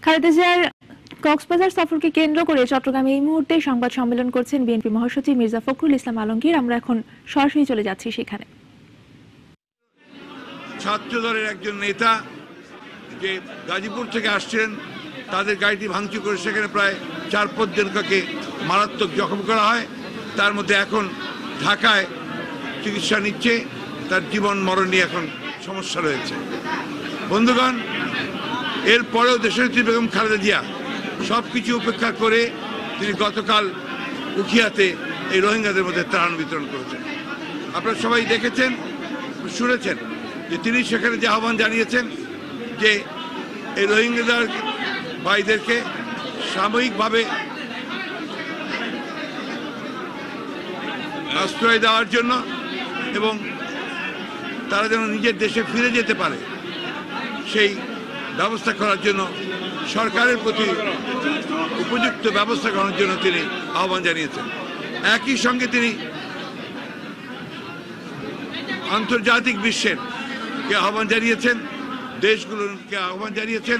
খালেদা জিয়ার কক্সবাজার সফরকে কেন্দ্র করে চট্টগ্রামে এই মুহূর্তে সংবাদ সম্মেলন করছেন বিএনপি মহাসচিব মির্জা ফখরুল ইসলাম আলমগীর। আমরা এখন সরাসরি চলে যাচ্ছি সেখানে। ছাত্র দলের একজন নেতা যে গাজীপুর থেকে আসছেন, তাদের গাড়িটি ভাঙচুর করে সেখানে প্রায় 4-5 জনকে মারাত্মক জখম করা হয়। তার মধ্যে এখন ঢাকায় চিকিৎসা নিচ্ছে, তার জীবন মরণ নিয়ে এখন সমস্যা রয়েছে। বন্ধুগণ, এরপরেও দেশনেত্রী বেগম খালেদা জিয়া সব কিছু উপেক্ষা করে তিনি গতকাল উখিয়াতে এই রোহিঙ্গাদের মধ্যে ত্রাণ বিতরণ করেছেন। আপনারা সবাই দেখেছেন, শুনেছেন যে তিনি সেখানে যে আহ্বান জানিয়েছেন যে এই রোহিঙ্গাদের ভাইদেরকে সাময়িকভাবে আশ্রয় দেওয়ার জন্য এবং তারা যেন নিজের দেশে ফিরে যেতে পারে সেই ব্যবস্থা করার জন্য সরকারের প্রতি উপযুক্ত ব্যবস্থা গ্রহণের জন্য তিনি আহ্বান জানিয়েছেন। একই সঙ্গে তিনি আন্তর্জাতিক বিশ্বের কে আহ্বান জানিয়েছেন, দেশগুলোকে আহ্বান জানিয়েছেন,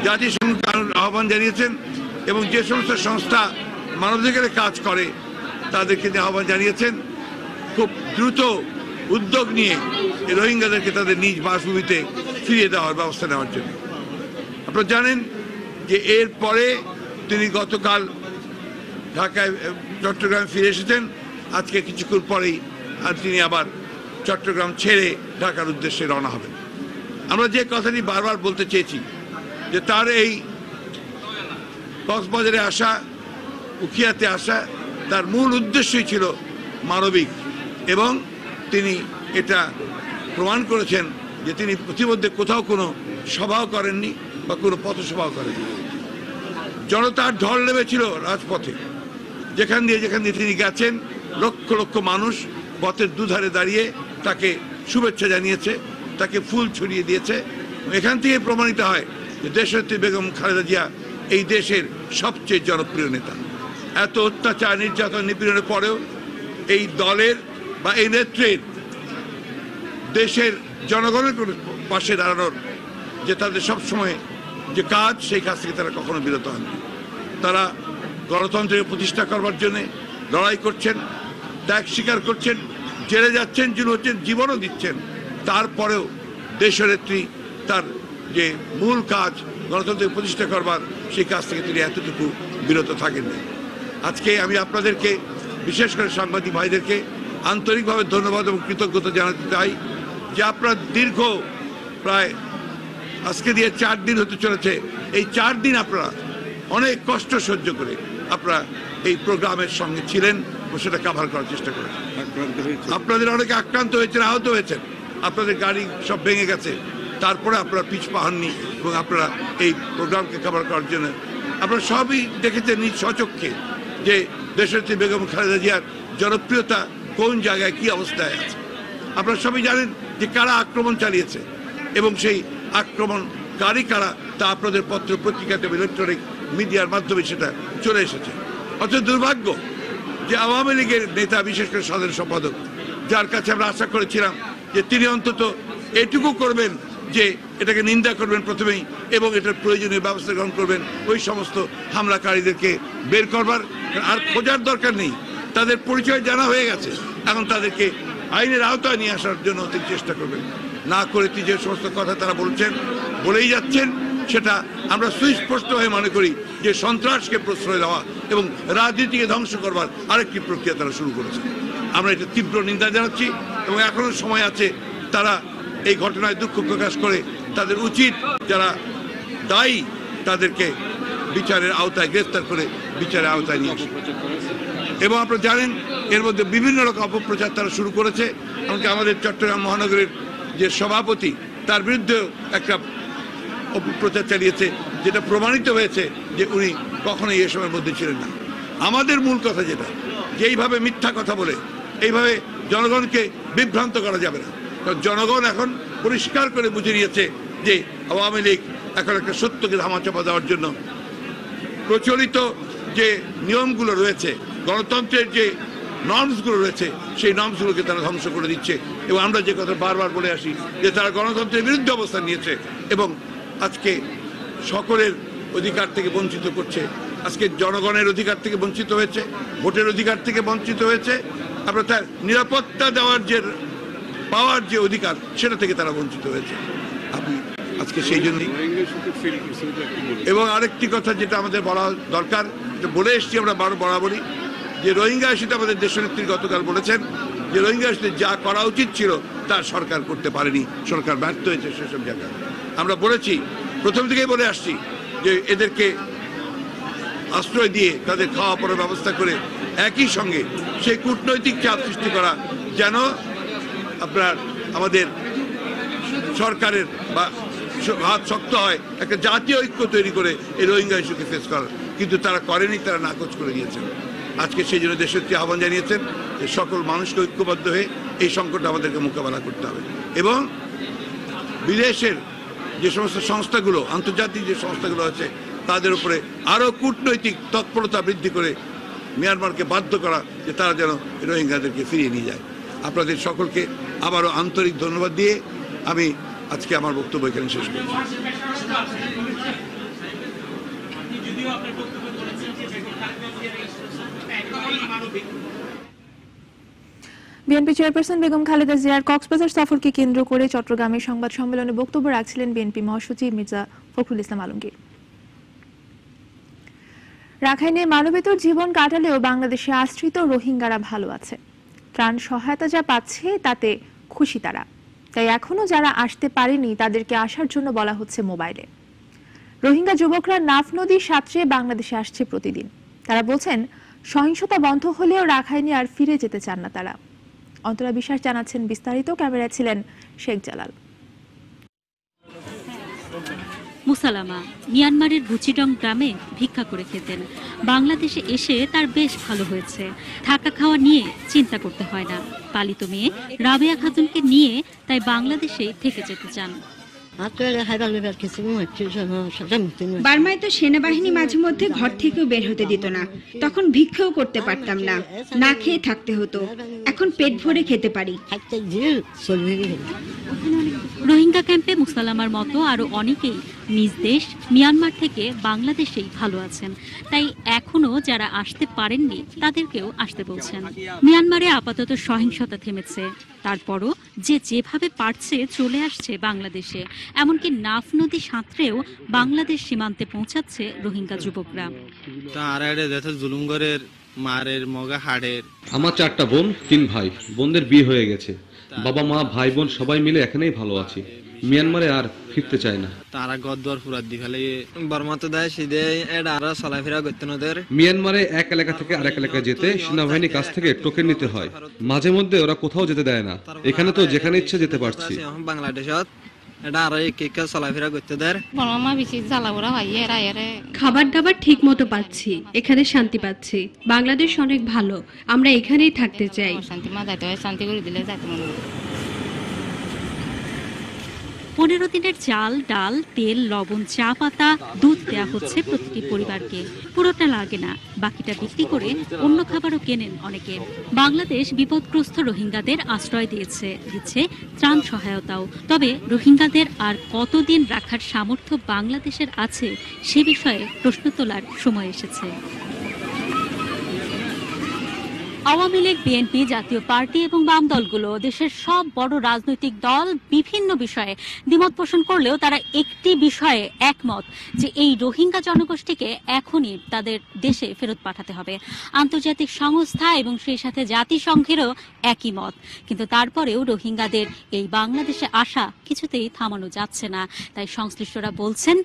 জাতিসংঘকে আহ্বান জানিয়েছেন এবং যে সমস্ত সংস্থা মানবাধিকারের কাজ করে তাদেরকে আহ্বান জানিয়েছেন খুব দ্রুত উদ্যোগ নিয়ে এই রোহিঙ্গাদেরকে তাদের নিজ বাসভূমিতে ফিরিয়ে দেওয়ার ব্যবস্থা নেওয়ার জন্য। আপনারা জানেন যে এরপরে তিনি গতকাল ঢাকায় চট্টগ্রামে ফিরে এসেছেন। আজকে কিছুক্ষণ পরেই তিনি আবার চট্টগ্রাম ছেড়ে ঢাকার উদ্দেশ্যে রওনা হবেন। আমরা যে কথাটি বারবার বলতে চেয়েছি যে তার এই কক্সবাজারে আসা, উখিয়াতে আসা, তার মূল উদ্দেশ্যই ছিল মানবিক এবং তিনি এটা প্রমাণ করেছেন যে তিনি প্রতিমধ্যে কোথাও কোনো সভাও করেননি বা কোনো পথসভাও করেননি। জনতার ঢল নেমেছিল রাজপথে, যেখান দিয়ে তিনি গেছেন লক্ষ লক্ষ মানুষ পথের দুধারে দাঁড়িয়ে তাকে শুভেচ্ছা জানিয়েছে, তাকে ফুল ছড়িয়ে দিয়েছে। এখান থেকে প্রমাণিত হয় যে দেশনেত্রী বেগম খালেদা জিয়া এই দেশের সবচেয়ে জনপ্রিয় নেতা। এত অত্যাচার, নির্যাতন, নিপীড়নের পরেও এই দলের বা এই নেত্রীর দেশের জনগণের পাশে দাঁড়ানোর যে তাদের সবসময় যে কাজ, সেই কাজ থেকে তারা কখনো বিরত হন। তারা গণতন্ত্রের প্রতিষ্ঠা করবার জন্য লড়াই করছেন, ত্যাগ স্বীকার করছেন, জেলে যাচ্ছেন, হচ্ছেন, জীবনও দিচ্ছেন। তারপরেও দেশনেত্রী তার যে মূল কাজ গণতন্ত্রের প্রতিষ্ঠা করবার, সেই কাজ থেকে তিনি এতটুকু বিরত থাকেননি। আজকে আমি আপনাদেরকে, বিশেষ করে সাংবাদিক ভাইদেরকে আন্তরিকভাবে ধন্যবাদ এবং কৃতজ্ঞতা জানাতে চাই যে আপনারা দীর্ঘ প্রায় আজকে দিয়ে 4 দিন হতে চলেছে, এই 4 দিন আপনারা অনেক কষ্ট সহ্য করে আপনারা এই প্রোগ্রামের সঙ্গে ছিলেন ও সেটা কাভার করার চেষ্টা করেছেন। আপনাদের অনেকে আক্রান্ত হয়েছেন, আহত হয়েছেন, আপনাদের গাড়ি সব ভেঙে গেছে, তারপরে আপনারা পিছ পাননি এবং আপনারা এই প্রোগ্রামকে কাভার করার জন্য আপনারা সবই দেখেছেন নিজ স্বচক্ষে যে দেশনেত্রী বেগম খালেদা জিয়ার জনপ্রিয়তা কোন জায়গায় কি অবস্থায় আছে। আপনারা সবই জানেন যে কারা আক্রমণ চালিয়েছে এবং সেই আক্রমণকারী কারা তা আপনাদের পত্র পত্রিকাতে, ইলেকট্রনিক মিডিয়ার মাধ্যমে সেটা চলে এসেছে। অথচ দুর্ভাগ্য যে আওয়ামী লীগের নেতা, বিশেষ করে সাধারণ সম্পাদক, যার কাছে আমরা আশা করেছিলাম যে তিনি অন্তত এটুকু করবেন যে এটাকে নিন্দা করবেন প্রথমেই এবং এটার প্রয়োজনীয় ব্যবস্থা গ্রহণ করবেন, ওই সমস্ত হামলাকারীদেরকে বের করবার আর খোঁজার দরকার নেই, তাদের পরিচয় জানা হয়ে গেছে, এখন তাদেরকে আইনের আওতায় নিয়ে আসার জন্য তিনি চেষ্টা করবেন। না করে যে সমস্ত কথা তারা বলেই যাচ্ছেন, সেটা আমরা সুস্পষ্টভাবে মনে করি যে সন্ত্রাসকে প্রশ্রয় দেওয়া এবং রাজনীতিকে ধ্বংস করবার আরেকটি প্রক্রিয়া তারা শুরু করেছে। আমরা এটা তীব্র নিন্দা জানাচ্ছি এবং এখনো সময় আছে তারা এই ঘটনায় দুঃখ প্রকাশ করে তাদের উচিত, যারা দায়ী তাদেরকে বিচারের আওতায় গ্রেফতার করে বিচারের আওতায় নিয়ে আসে। এবং আপনারা জানেন এর মধ্যে বিভিন্ন রকম অপপ্রচার তারা শুরু করেছে। এমনকি আমাদের চট্টগ্রাম মহানগরের যে সভাপতি, তার বিরুদ্ধেও একটা অপপ্রচার চালিয়েছে, যেটা প্রমাণিত হয়েছে যে উনি কখনোই এ সময়ের মধ্যে ছিলেন না। আমাদের মূল কথা যেটা, যে এইভাবে মিথ্যা কথা বলে এইভাবে জনগণকে বিভ্রান্ত করা যাবে না। কারণ জনগণ এখন পরিষ্কার করে বুঝে নিয়েছে যে আওয়ামী লীগ এখন একটা সত্যকে ধামাচাপা দেওয়ার জন্য প্রচলিত যে নিয়মগুলো রয়েছে, গণতন্ত্রের যে নর্মসগুলো রয়েছে, সেই নর্মসগুলোকে তারা ধ্বংস করে দিচ্ছে। এবং আমরা যে কথা বারবার বলে আসি যে তারা গণতন্ত্রের বিরুদ্ধে অবস্থান নিয়েছে এবং আজকে সকলের অধিকার থেকে বঞ্চিত করছে, আজকে জনগণের অধিকার থেকে বঞ্চিত হয়েছে, ভোটের অধিকার থেকে বঞ্চিত হয়েছে, আপনার তার নিরাপত্তা দেওয়ার যে পাওয়ার যে অধিকার সেটা থেকে তারা বঞ্চিত হয়েছে। আপনি আজকে সেই জন্যই, এবং আরেকটি কথা যেটা আমাদের বলা দরকার, বলে এসছি আমরা বরাবরই, যে রোহিঙ্গা ইস্যুতে আমাদের দেশনেত্রী গতকাল বলেছেন যে রোহিঙ্গা ইস্যুতে যা করা উচিত ছিল তা সরকার করতে পারেনি, সরকার ব্যর্থ হয়েছে সেসব জায়গায়। আমরা বলেছি, প্রথম থেকেই বলে আসছি যে এদেরকে আশ্রয় দিয়ে তাদের খাওয়া পড়ার ব্যবস্থা করে একই সঙ্গে সেই কূটনৈতিক চাপ সৃষ্টি করা, যেন আপনার আমাদের সরকারের বা হাত শক্ত হয়, একটা জাতীয় ঐক্য তৈরি করে এই রোহিঙ্গা ইস্যুকে ফেস করার, কিন্তু তারা করেনি, তারা নাকচ করে দিয়েছেন। আজকে সেই জন্য দেশের আহ্বান জানিয়েছেন যে সকল মানুষকে ঐক্যবদ্ধ হয়ে এই সংকট আমাদেরকে মোকাবেলা করতে হবে, এবং বিদেশের যে সমস্ত সংস্থাগুলো, আন্তর্জাতিক যে সংস্থাগুলো আছে তাদের উপরে আরও কূটনৈতিক তৎপরতা বৃদ্ধি করে মিয়ানমারকে বাধ্য করা যে তারা যেন রোহিঙ্গাদেরকে ফিরিয়ে নিয়ে যায়। আপনাদের সকলকে আবারও আন্তরিক ধন্যবাদ দিয়ে আমি আজকে আমার বক্তব্য এখানে শেষ করছি। বিএনপি চেয়ারপারসন বেগম খালেদা জিয়ার কক্সবাজার সফরকে কেন্দ্র করে চট্টগ্রামে সংবাদ সম্মেলনে বক্তব্য রাখছিলেন বিএনপি মহাসচিব মির্জা ফখরুল ইসলাম আলমগীর। রাখাইনে মানবেতর জীবন কাটালেও বাংলাদেশে আশ্রিত রোহিঙ্গারা ভালো আছে, ত্রাণ সহায়তা যা পাচ্ছে তাতে খুশি তারা, তাই এখনো যারা আসতে পারেনি তাদেরকে আসার জন্য বলা হচ্ছে মোবাইলে। রোহিঙ্গা যুবকরা নাফ নদী সাঁতরে বাংলাদেশে আসছে প্রতিদিন। তারা বলছেন সহিংসতা বন্ধ হলেও রাখাইনে আর ফিরে যেতে চান না তারা। অন্তরা বিশ্বাস জানাচ্ছেন বিস্তারিত, ক্যামেরায় ছিলেন শেখ জালাল। মুসালামা মিয়ানমারের বুচিডং গ্রামে ভিক্ষা করে খেতেন। বাংলাদেশে এসে তার বেশ ভালো হয়েছে, থাকা খাওয়া নিয়ে চিন্তা করতে হয় না। পালিত মেয়ে রাবেয়া খাতুনকে নিয়ে তাই বাংলাদেশে থেকে যেতে চান। বার্মায় তো সেনাবাহিনী মাঝে মধ্যে ঘর থেকেও বের হতে দিত না, তখন ভিক্ষাও করতে পারতাম না, না খেয়ে থাকতে হতো। এখন পেট ভরে খেতে পারি। রোহিঙ্গা ক্যাম্পে মুসালামার মতো আরো অনেকেই নিজ দেশ মিয়ানমার থেকে বাংলাদেশেই ভালো আছেন, তাই এখনো যারা আসতে পারেননি তাদেরকেও আসতে বলছেন। মিয়ানমারে আপাতত সহিংসতা থেমেছে, তারপরও যে যেভাবে পারছে চলে আসছে বাংলাদেশে। এমনকি নাফ নদী সাঁতরেও বাংলাদেশ সীমান্তে পৌঁছাচ্ছে রোহিঙ্গা যুবকরা। আমার 4টা বোন 3 ভাই, বোনদের বিয়ে হয়ে গেছে, বাবা মা ভাই বোন সবাই মিলে এখানেই ভালো আছি, মিয়ানমারে আর ফিরতে চাই না। তারা গদ্দর ফুরাত দি ফেলে বর্মাতে দেয় সিধে এটা আর চলাফেরা করতে নদের। মিয়ানমারে এক এলাকা থেকে আরেক এলাকায় যেতে সেনাবাহিনীর কাছ থেকে টোকেন নিতে হয়, মাঝে মধ্যে ওরা কোথাও যেতে দেয় না। এখানে তো যেখানে ইচ্ছে যেতে পারছি। বাংলাদেশত এটা আর এক চলাফেরা করতে দেয়। খাবার দাবার ঠিক মতো পাচ্ছি, এখানে শান্তি পাচ্ছি। বাংলাদেশ অনেক ভালো, আমরা এখানেই থাকতে চাই। শান্তি করে দিলে 15 দিনের চাল, ডাল, তেল, লবণ, চা পাতা, দুধ দেয়া হচ্ছে প্রতিটি পরিবারকে। পুরোটা লাগে না, বাকিটা বিক্রি করে অন্য খাবারও কেনেন অনেকে। বাংলাদেশ বিপদগ্রস্ত রোহিঙ্গাদের আশ্রয় দিচ্ছে ত্রাণ সহায়তাও। তবে রোহিঙ্গাদের আর কতদিন রাখার সামর্থ্য বাংলাদেশের আছে সে বিষয়ে প্রশ্ন তোলার সময় এসেছে। আওয়ামী লীগ, বিএনপি, জাতীয় পার্টি এবং বাম দলগুলো দেশের সব বড় রাজনৈতিক দল বিভিন্ন বিষয়ে দ্বিমত পোষণ করলেও তারা একটি বিষয়ে একমত, যে এই রোহিঙ্গা জনগোষ্ঠীকে এখনই তাদের দেশে ফেরত পাঠাতে হবে। আন্তর্জাতিক সংস্থা এবং সেই সাথে জাতিসংঘেরও একই মত। কিন্তু তারপরেও রোহিঙ্গাদের এই বাংলাদেশে আসা কিছুতেই থামানো যাচ্ছে না। তাই সংশ্লিষ্টরা বলছেন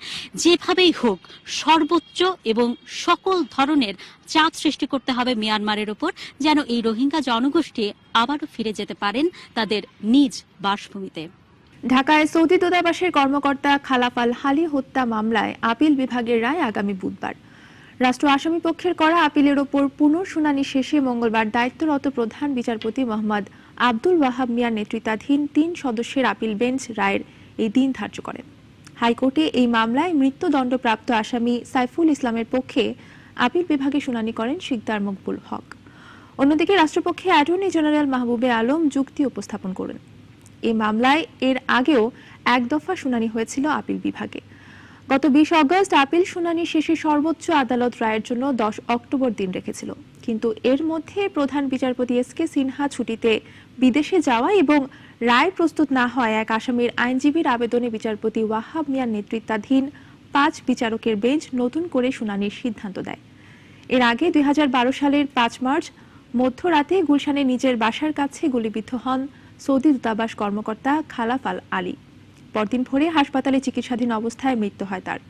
যেভাবেই হোক সর্বোচ্চ এবং সকল ধরনের চাপ সৃষ্টি করতে হবে মিয়ানমারের উপর, যেন এই রোহিঙ্গা জনগোষ্ঠী আবারও ফিরে যেতে পারেন তাদের নিজ বাসভূমিতে। ঢাকায় সৌদি দূতাবাসের কর্মকর্তা খালাফ আল হালি হত্যা মামলায় আপিল বিভাগের রায় আগামী বুধবার। রাষ্ট্র আসামি পক্ষের করা আপিলের ওপর পুনঃশুনানি শেষে মঙ্গলবার দায়িত্বরত প্রধান বিচারপতি মোহাম্মদ আব্দুল ওয়াহাব মিয়ার নেতৃত্বাধীন 3 সদস্যের আপিল বেঞ্চ রায়ের এই দিন ধার্য করেন। হাইকোর্টে এই মামলায় মৃত্যুদণ্ডপ্রাপ্ত আসামি সাইফুল ইসলামের পক্ষে আপিল বিভাগে শুনানি করেন শিকদার মকবুল হক। অন্যদিকে রাষ্ট্রপক্ষে অ্যাটর্নি জেনারেল মাহবুবে আলম যুক্তি উপস্থাপন করেন। এই মামলায় এর আগেও এক দফা শুনানি হয়েছিল আপিল বিভাগে। গত 20 আগস্ট আপিল শুনানি শেষে সর্বোচ্চ আদালত রায়ের জন্য 10 অক্টোবর দিন রেখেছিল, কিন্তু এর মধ্যে প্রধান বিচারপতি এস.কে. সিনহা ছুটিতে বিদেশে যাওয়া এবং রায় প্রস্তুত না হয় এক আসামির আইনজীবীর আবেদনে বিচারপতি ওয়াহাব মিয়ার নেতৃত্বাধীন 5 বিচারকের বেঞ্চ নতুন করে শুনানির সিদ্ধান্ত দেয়। এর আগে 2012 সালের 5 মার্চ মধ্যরাতে গুলশানে নিজের বাসার কাছে গুলিবিদ্ধ হন সৌদি দূতাবাস কর্মকর্তা খালাফ আল আলী। পরদিন ভোরে হাসপাতালে চিকিৎসাধীন অবস্থায় মৃত্যু হয় তার।